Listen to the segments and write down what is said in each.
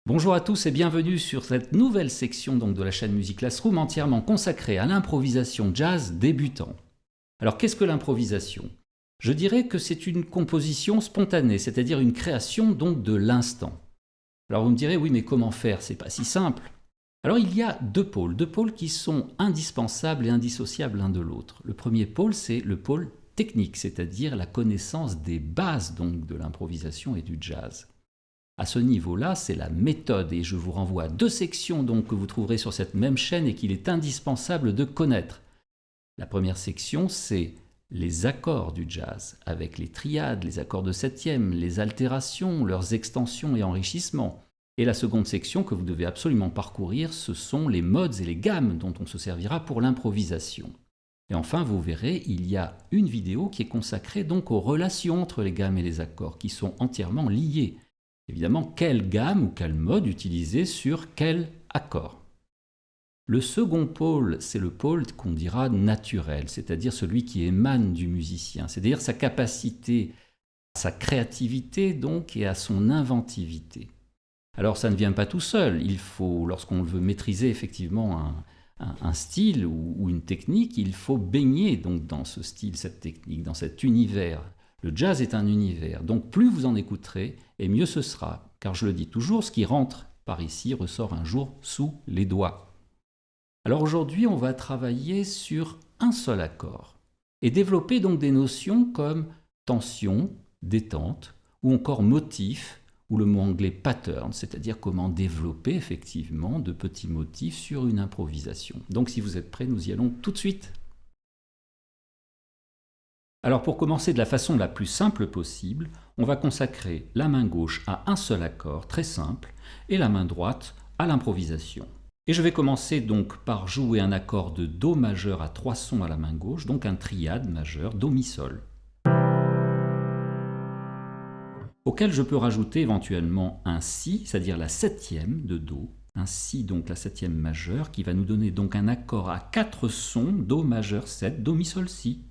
Bonjour à tous et bienvenue sur cette nouvelle section de la chaîne Music Classroom entièrement consacrée à l'improvisation jazz débutant. Alors qu'est-ce que l'improvisation? Je dirais que c'est une composition spontanée, c'est-à-dire une création donc de l'instant. Alors vous me direz, oui mais comment faire? C'est pas si simple. Alors il y a deux pôles qui sont indispensables et indissociables l'un de l'autre. Le premier pôle, c'est le pôle technique, c'est-à-dire la connaissance des bases donc de l'improvisation et du jazz. À ce niveau-là, c'est la méthode et je vous renvoie à deux sections donc que vous trouverez sur cette même chaîne et qu'il est indispensable de connaître. La première section, c'est les accords du jazz, avec les triades, les accords de septième, les altérations, leurs extensions et enrichissements. Et la seconde section que vous devez absolument parcourir, ce sont les modes et les gammes dont on se servira pour l'improvisation. Et enfin, vous verrez, il y a une vidéo qui est consacrée donc aux relations entre les gammes et les accords, qui sont entièrement liées. Évidemment, quelle gamme ou quel mode utiliser sur quel accord. Le second pôle, c'est le pôle qu'on dira naturel, c'est-à-dire celui qui émane du musicien, c'est-à-dire sa capacité, sa créativité donc et à son inventivité. Alors ça ne vient pas tout seul, il faut, lorsqu'on veut maîtriser effectivement un style ou une technique, il faut baigner donc dans ce style, cette technique, dans cet univers. Le jazz est un univers, donc plus vous en écouterez, et mieux ce sera. Car je le dis toujours, ce qui rentre par ici ressort un jour sous les doigts. Alors aujourd'hui, on va travailler sur un seul accord, et développer donc des notions comme tension, détente, ou encore motif, ou le mot anglais pattern, c'est-à-dire comment développer effectivement de petits motifs sur une improvisation. Donc si vous êtes prêts, nous y allons tout de suite. Alors pour commencer de la façon la plus simple possible, on va consacrer la main gauche à un seul accord très simple et la main droite à l'improvisation. Et je vais commencer donc par jouer un accord de Do majeur à 3 sons à la main gauche, donc un triade majeur Do Mi Sol, auquel je peux rajouter éventuellement un Si, c'est-à-dire la septième de Do, un Si donc la septième majeure, qui va nous donner donc un accord à 4 sons Do majeur 7, Do Mi Sol Si.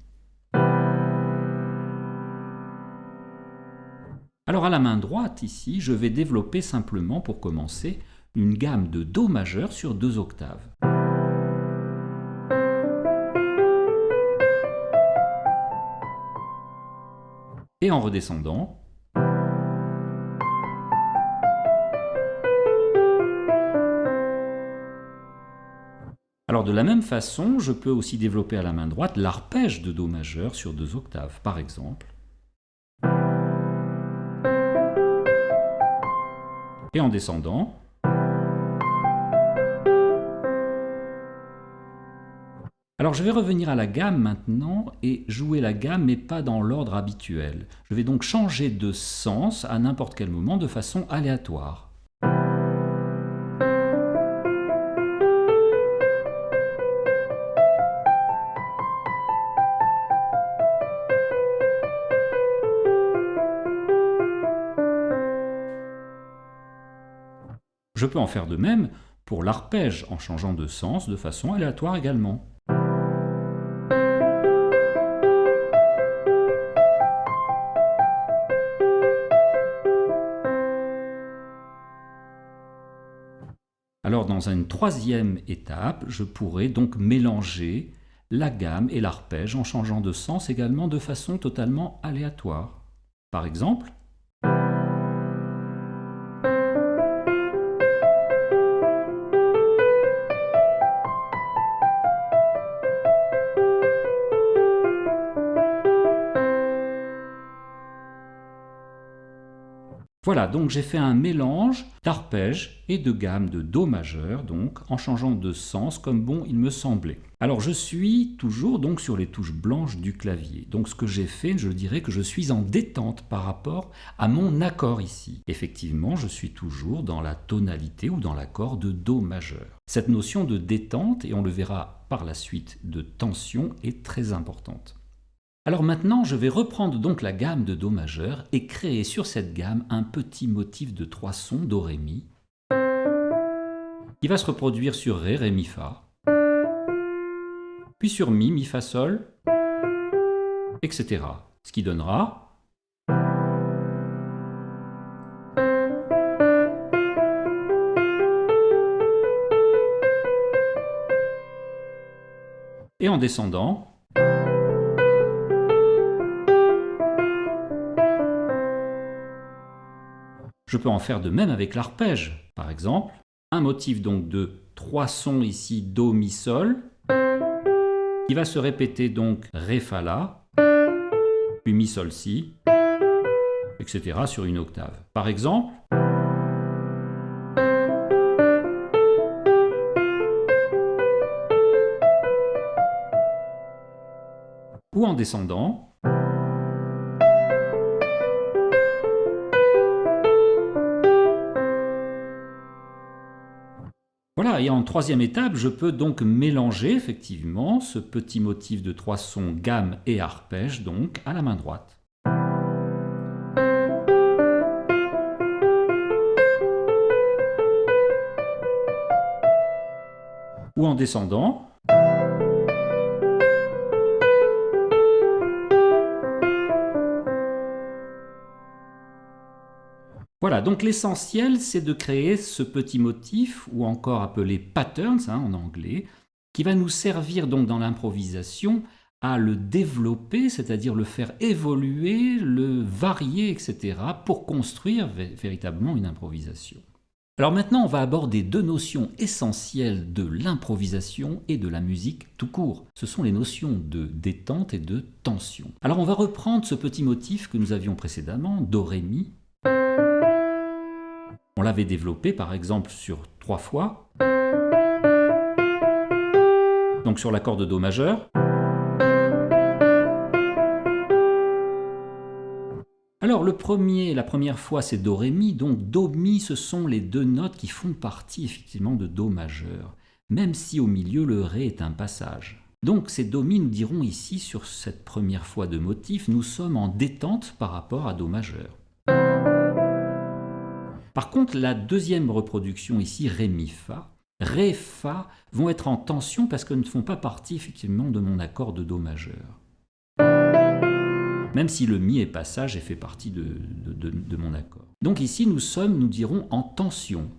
Alors à la main droite, ici, je vais développer simplement, pour commencer, une gamme de Do majeur sur 2 octaves. Et en redescendant, alors de la même façon, je peux aussi développer à la main droite l'arpège de Do majeur sur 2 octaves, par exemple. Et en descendant, alors je vais revenir à la gamme maintenant et jouer la gamme mais pas dans l'ordre habituel. Je vais donc changer de sens à n'importe quel moment de façon aléatoire. Je peux en faire de même pour l'arpège en changeant de sens de façon aléatoire également. Alors dans une troisième étape, je pourrais donc mélanger la gamme et l'arpège en changeant de sens également de façon totalement aléatoire. Par exemple, voilà, donc j'ai fait un mélange d'arpège et de gamme de Do majeur, donc en changeant de sens comme bon il me semblait. Alors je suis toujours donc sur les touches blanches du clavier. Donc ce que j'ai fait, je dirais que je suis en détente par rapport à mon accord ici. Effectivement, je suis toujours dans la tonalité ou dans l'accord de Do majeur. Cette notion de détente, et on le verra par la suite, de tension est très importante. Alors maintenant, je vais reprendre donc la gamme de Do majeur et créer sur cette gamme un petit motif de 3 sons Do, Ré, Mi, qui va se reproduire sur Ré, Ré, Mi, Fa, puis sur Mi, Mi, Fa, Sol, etc. Ce qui donnera descendant. Je peux en faire de même avec l'arpège. Par exemple, un motif donc de 3 sons ici, Do, Mi, Sol, qui va se répéter donc Ré, Fa, La, puis Mi, Sol, Si, etc. sur une octave. Par exemple, ou en descendant. Voilà, et en troisième étape, je peux donc mélanger effectivement ce petit motif de 3 sons gamme et arpège donc à la main droite. Ou en descendant. Voilà, donc l'essentiel, c'est de créer ce petit motif, ou encore appelé patterns en anglais, qui va nous servir donc dans l'improvisation à le développer, c'est-à-dire le faire évoluer, le varier, etc., pour construire véritablement une improvisation. Alors maintenant, on va aborder 2 notions essentielles de l'improvisation et de la musique tout court. Ce sont les notions de détente et de tension. Alors on va reprendre ce petit motif que nous avions précédemment, Do, Ré, Mi. On l'avait développé par exemple sur 3 fois. Donc sur l'accord de Do majeur. Alors la première fois c'est Do, Ré, Mi, donc Do, Mi ce sont les 2 notes qui font partie effectivement de Do majeur, même si au milieu le Ré est un passage. Donc ces Do, Mi, nous dirons ici sur cette première fois de motif, nous sommes en détente par rapport à Do majeur. Par contre, la deuxième reproduction ici, Ré, Mi, Fa, Ré, Fa vont être en tension parce qu'elles ne font pas partie effectivement de mon accord de Do majeur. Même si le Mi est passage et fait partie de mon accord. Donc ici, nous dirons en tension.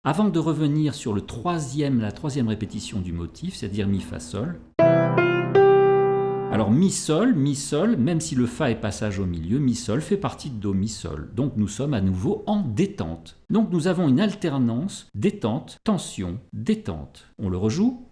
Avant de revenir sur la troisième répétition du motif, c'est-à-dire Mi, Fa, Sol. Alors Mi, Sol, même si le Fa est passage au milieu, Mi, Sol fait partie de Do, Mi, Sol. Donc nous sommes à nouveau en détente. Donc nous avons une alternance détente, tension, détente. On le rejoue.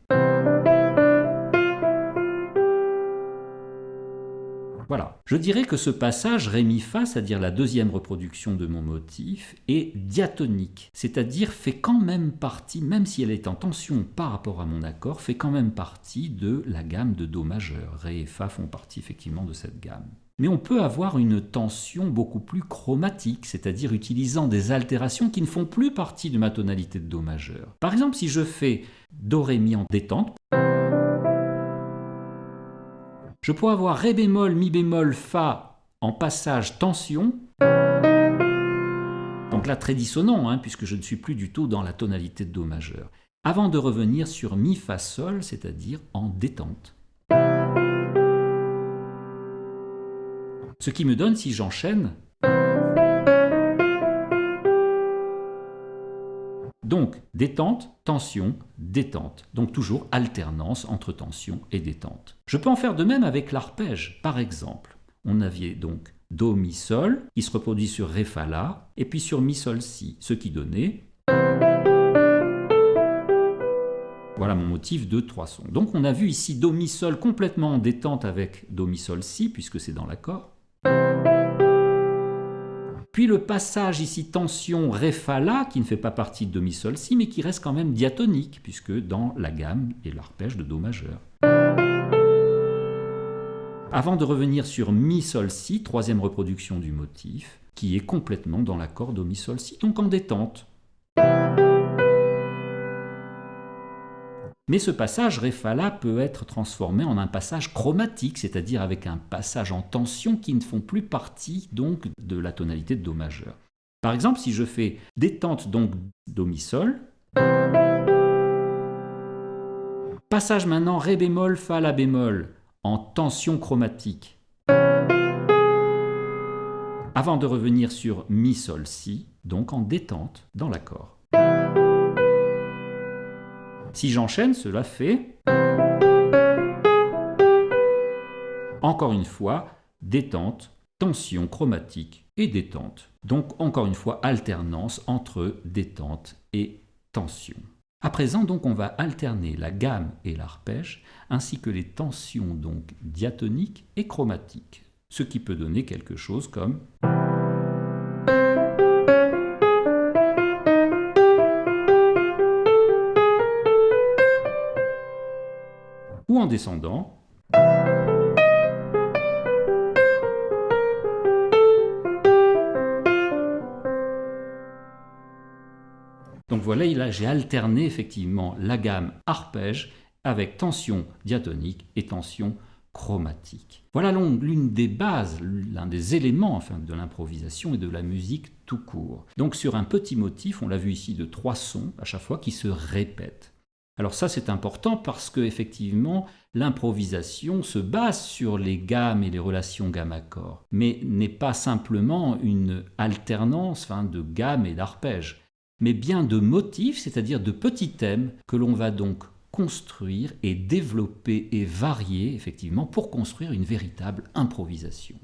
Voilà. Je dirais que ce passage Ré, Mi, Fa, c'est-à-dire la deuxième reproduction de mon motif, est diatonique, c'est-à-dire fait quand même partie, même si elle est en tension par rapport à mon accord, fait quand même partie de la gamme de Do majeur. Ré et Fa font partie effectivement de cette gamme. Mais on peut avoir une tension beaucoup plus chromatique, c'est-à-dire utilisant des altérations qui ne font plus partie de ma tonalité de Do majeur. Par exemple, si je fais Do, Ré, Mi en détente, je pourrais avoir Ré bémol, Mi bémol, Fa en passage tension. Donc là, très dissonant, puisque je ne suis plus du tout dans la tonalité de Do majeur. Avant de revenir sur Mi, Fa, Sol, c'est-à-dire en détente. Ce qui me donne, si j'enchaîne, donc détente, tension, détente. Donc toujours alternance entre tension et détente. Je peux en faire de même avec l'arpège. Par exemple, on avait donc Do, Mi, Sol, qui se reproduit sur Ré, Fa, La, et puis sur Mi, Sol, Si, ce qui donnait... Voilà mon motif de 3 sons. Donc on a vu ici Do, Mi, Sol complètement en détente avec Do, Mi, Sol, Si, puisque c'est dans l'accord. Puis le passage ici tension Ré, Fa, La, qui ne fait pas partie de Do, Mi, Sol, Si, mais qui reste quand même diatonique, puisque dans la gamme et l'arpège de Do majeur. Avant de revenir sur Mi, Sol, Si, troisième reproduction du motif, qui est complètement dans l'accord Do, Mi, Sol, Si, donc en détente. Mais ce passage Ré, Fa, La peut être transformé en un passage chromatique, c'est-à-dire avec un passage en tension qui ne font plus partie donc de la tonalité de Do majeur. Par exemple, si je fais détente donc Do, Mi, Sol, passage maintenant Ré bémol, Fa, La bémol en tension chromatique. Avant de revenir sur Mi, Sol, Si, donc en détente dans l'accord. Si j'enchaîne, cela fait... Encore une fois, détente, tension chromatique et détente. Donc encore une fois, alternance entre détente et tension. À présent, donc, on va alterner la gamme et l'arpège, ainsi que les tensions donc diatoniques et chromatiques, ce qui peut donner quelque chose comme... ou en descendant... Donc voilà, là j'ai alterné effectivement la gamme arpège avec tension diatonique et tension chromatique. Voilà l'une des bases, l'un des éléments enfin, de l'improvisation et de la musique tout court. Donc sur un petit motif, on l'a vu ici, de 3 sons à chaque fois qui se répètent. Alors ça c'est important parce que effectivement l'improvisation se base sur les gammes et les relations gamme-accord, mais n'est pas simplement une alternance de gammes et d'arpèges, mais bien de motifs, c'est-à-dire de petits thèmes que l'on va donc construire et développer et varier effectivement pour construire une véritable improvisation.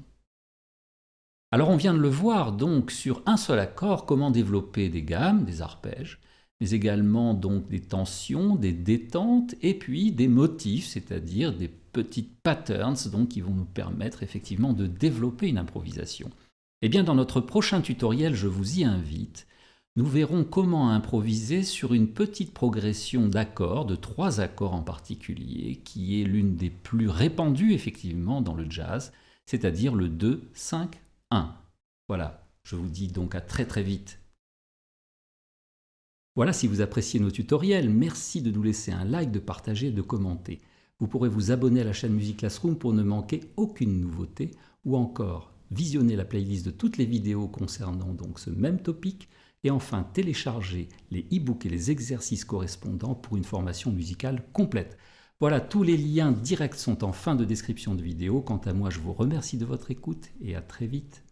Alors on vient de le voir donc sur un seul accord comment développer des gammes, des arpèges, mais également donc des tensions, des détentes et puis des motifs, c'est-à-dire des petites patterns donc, qui vont nous permettre effectivement de développer une improvisation. Eh bien dans notre prochain tutoriel, je vous y invite. Nous verrons comment improviser sur une petite progression d'accords, de 3 accords en particulier, qui est l'une des plus répandues effectivement dans le jazz, c'est-à-dire le 2-5-1. Voilà, je vous dis donc à très vite. Voilà, si vous appréciez nos tutoriels, merci de nous laisser un like, de partager et de commenter. Vous pourrez vous abonner à la chaîne Music Classroom pour ne manquer aucune nouveauté, ou encore visionner la playlist de toutes les vidéos concernant donc ce même topic, et enfin télécharger les e-books et les exercices correspondants pour une formation musicale complète. Voilà, tous les liens directs sont en fin de description de vidéo. Quant à moi, je vous remercie de votre écoute et à très vite.